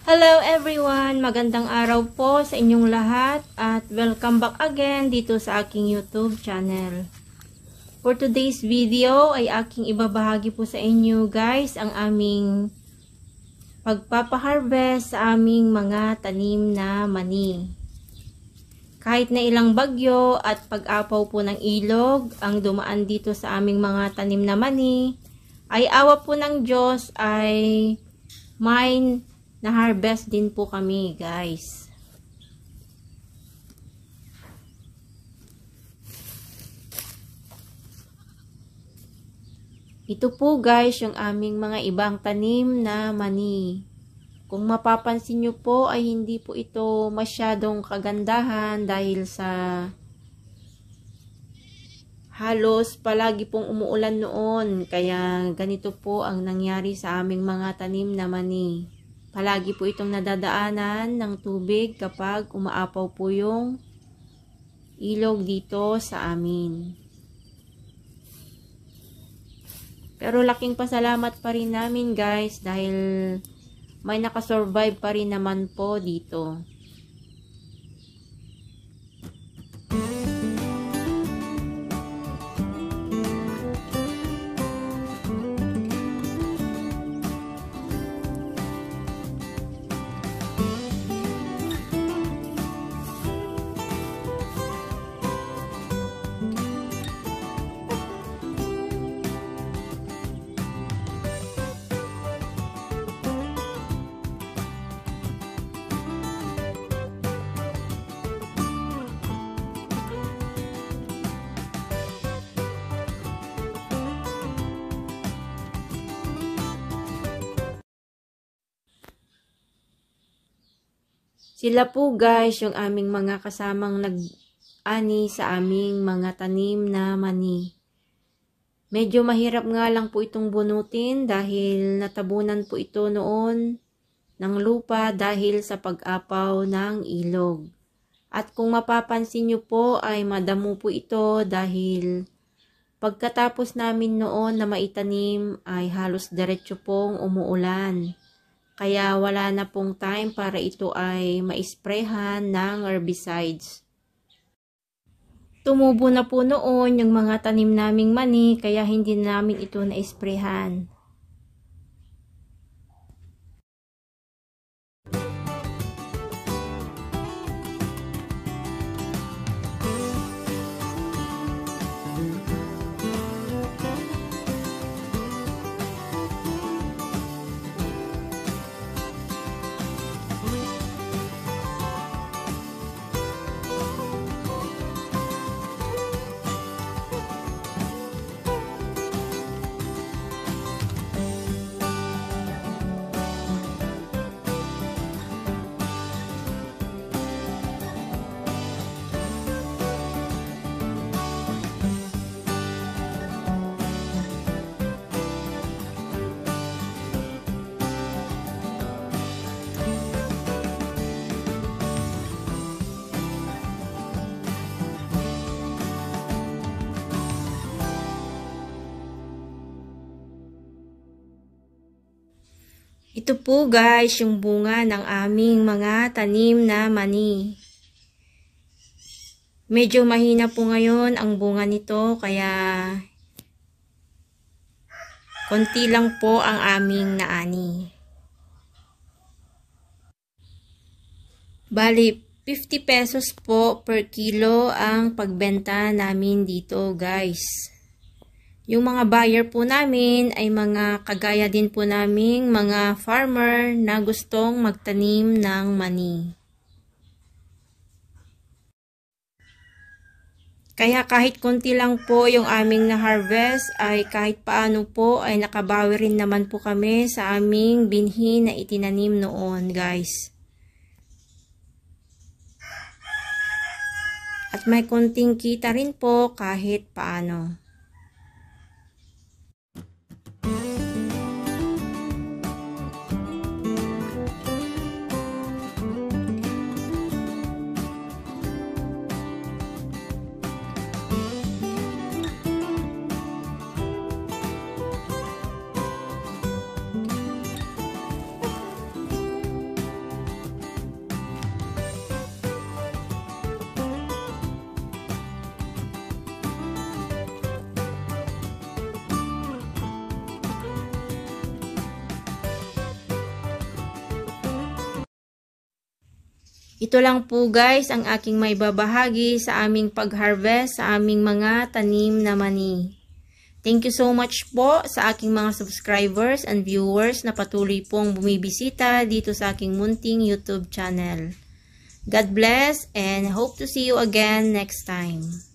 Hello everyone! Magandang araw po sa inyong lahat at welcome back again dito sa aking YouTube channel. For today's video ay aking ibabahagi po sa inyo guys ang aming pagpapaharvest sa aming mga tanim na mani. Kahit na ilang bagyo at pag-apaw po ng ilog ang dumaan dito sa aming mga tanim na mani, ay awa po ng Diyos ay may na-harvest din po kami guys. Ito po guys yung aming mga ibang tanim na mani. Kung mapapansin nyo po ay hindi po ito masyadong kagandahan dahil sa halos palagi pong umuulan noon. Kaya ganito po ang nangyari sa aming mga tanim na mani. Palagi po itong nadadaanan ng tubig kapag umaapaw po yung ilog dito sa amin. Pero laking pasalamat pa rin namin guys dahil may nakasurvive pa rin naman po dito. Sila po guys yung aming mga kasamang nag-ani sa aming mga tanim na mani. Medyo mahirap nga lang po itong bunutin dahil natabunan po ito noon ng lupa dahil sa pag-apaw ng ilog. At kung mapapansin nyo po ay madamo po ito dahil pagkatapos namin noon na maitanim ay halos diretso pong umuulan. Kaya wala na pong time para ito ay maisprehan ng herbicides. Tumubo na po noon yung mga tanim naming mani kaya hindi namin ito na-isprehan. Ito po guys yung bunga ng aming mga tanim na mani. Medyo mahina po ngayon ang bunga nito kaya konti lang po ang aming naani. Bali 50 pesos po per kilo ang pagbenta namin dito guys. Yung mga buyer po namin ay mga kagaya din po naming mga farmer na gustong magtanim ng mani. Kaya kahit konti lang po yung aming na-harvest ay kahit paano po ay nakabawi rin naman po kami sa aming binhi na itinanim noon guys. At may konting kita rin po kahit paano. Ito lang po guys ang aking may babahagi sa aming pag-harvest sa aming mga tanim na mani. Thank you so much po sa aking mga subscribers and viewers na patuloy pong bumibisita dito sa aking munting YouTube channel. God bless and hope to see you again next time.